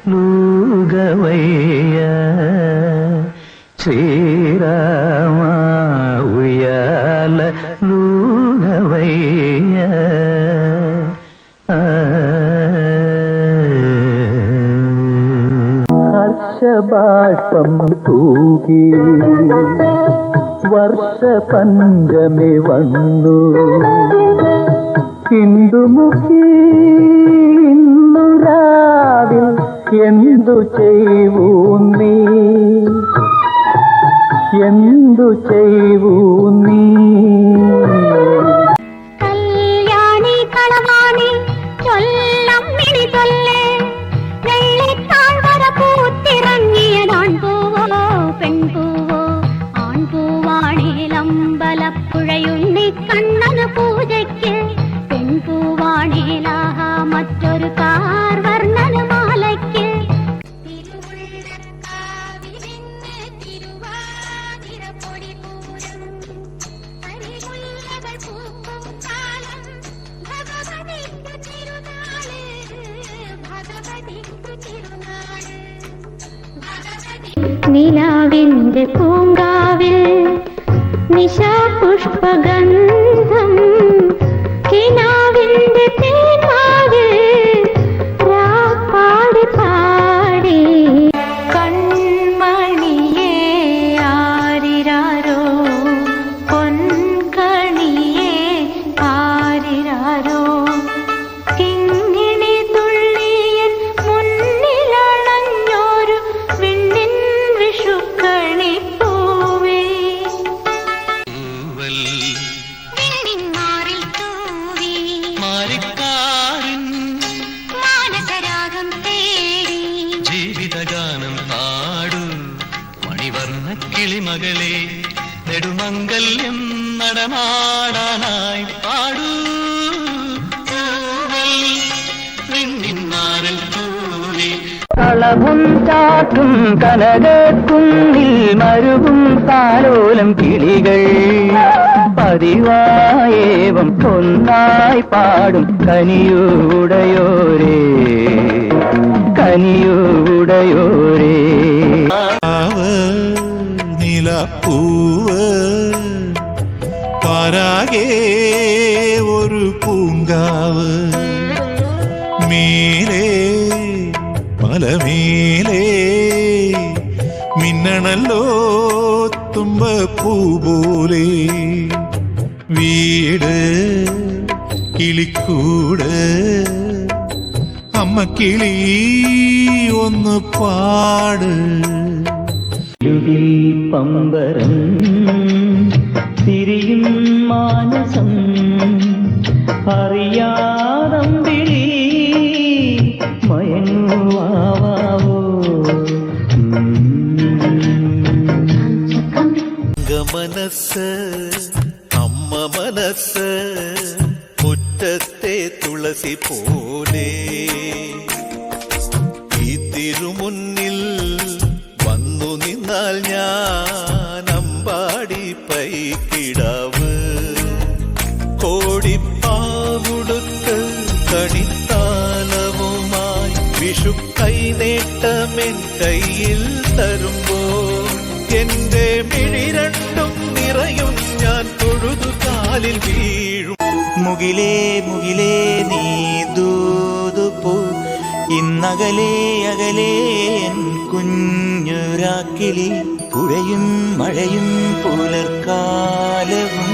లూగవయ్య శ్రీరామ ఉయ్యాల లూగవయ్య హర్షబాష్పం తూగి വർഷ പഞ്ചമി വന്നു ഹിന്ദുമുഖി ഇന്നു രാവിൽ എന്തു ചെയ്യൂ നീ എന്തു ചെയ്യൂ നീ കല്യാണി കളവാണി ചൊല്ലമ്മിണി ചൊല്ലേ വെള്ളിത്താഴ്വര പൂത്തിറങ്ങിയതാൺ പൂവോ പെൺപൂവോ ആൺപൂവാണേലമ്പലപ്പുഴയുണ്ണി കണ്ണന് പൂജയ്ക്ക് പെൺപൂവാണേലാഹ മറ്റൊരു കാർ വർണ്ണന് മാലയ്ക്ക് നിലാവിന്റെ പൂങ്കാവിൽ നിശാപുഷ്പഗന്ധം കിനാവിന്റെ തേന്മാവിൽ പാടി പാടി കൺമണിയേ ആരിരാരോ പൊൻകണിയേ ആരിരാരോ കിങ്ങിണി തുള്ളിയൻ മുന്നിലണഞ്ഞോരു വിണ്ണിൻ വിഷുക്കണി പൂവേ വെണ്ണിന്മാറിൽ തൂവി മാരിക്കാരിൻ മാനസരാഗം തേടി ജീവിതഗാനം പാടൂ മണിവർണ്ണ കിളിമകളെ നെടുമംഗല്യം നടമാടാനായി പാടൂ വെണ്ണിന്മാറിൽ തൂവി കളവും ചാറ്റും കനകക്കുന്നിൽ മരുകും താലോലം കിളികൾ പതിവായേവം ഒന്നായി പാടും കനിയുടയോരേ കനിയുടയോരേ നിലപ്പൂവ് പാരാകെ ഒരു പൂങ്കാവ് മേലേ മലമേലേ മിന്നണല്ലോ തുമ്പപ്പൂ പോലെ വീട് കിളിക്കൂട് അമ്മ കിളി ഒന്ന് പാട് പമ്പരം തിരിയും മാനസം അറിയാതമ്പിളി മയങ്ങുവാവോ മനസ്സ് അമ്മ മനസ്സ് മുറ്റത്തെ തുളസി പോലെ ഈ തിരുമുന്നിൽ വന്നു നിന്നാൽ ഞാൻ അമ്പാടി പൈക്കിടാവ് കോടിപ്പാവുടുത്ത് കണിത്താലവുമായി വിഷു കൈനേട്ടമെൻ കയ്യിൽ തരുമ്പോൾ എന്റെ മിഴി രണ്ടും നിറയും ഞാൻ തൊഴുതു കാലിൽ വീഴും മുകിലേ മുകിലേ നീ ദൂതുപോ ഇന്നകലേ അകലേ എൻ കുഞ്ഞുരാക്കിളി പുഴയും മഴയും പുലർക്കാലവും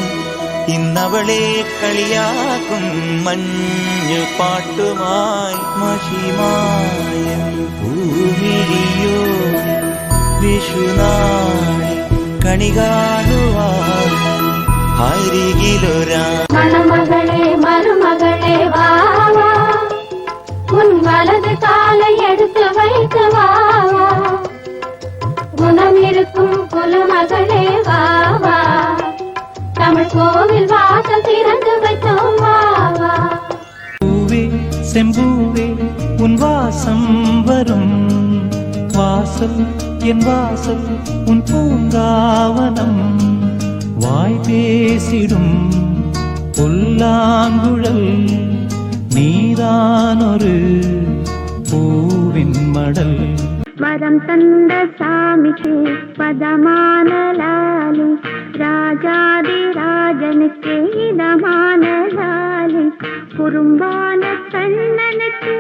ഇന്നവളെ കളിയാക്കും മഞ്ഞു പാട്ടുമായി മഷിമായ ഭൂമിയോ വിഷുനാളി കണി കാണുവാൻ അരികിലൊരാ മണമകളെ മരുമകളെ വാവാ உன் வலது காலை எடுத்து வைத்து வாவா குணம் இருக்கும் குலமகளே வாவா தமிழ் கோவில் வாசல் திறந்து வைத்தோம் வாவா பூவே செம்பூவே உன் வாசம் வரும் வாசல் என் வாசல் உன் பூங்காவனம் வாய் பேசிடும் புல்லாங்குழல் நீதான் ஒரு பூ பூவின் மடல். வரம் தந்த சாமிக்கு பதமான லாலி, ராஜாதி ராஜனுக்கு இதமான லாலி, குறும்பான கண்ணனுக்கு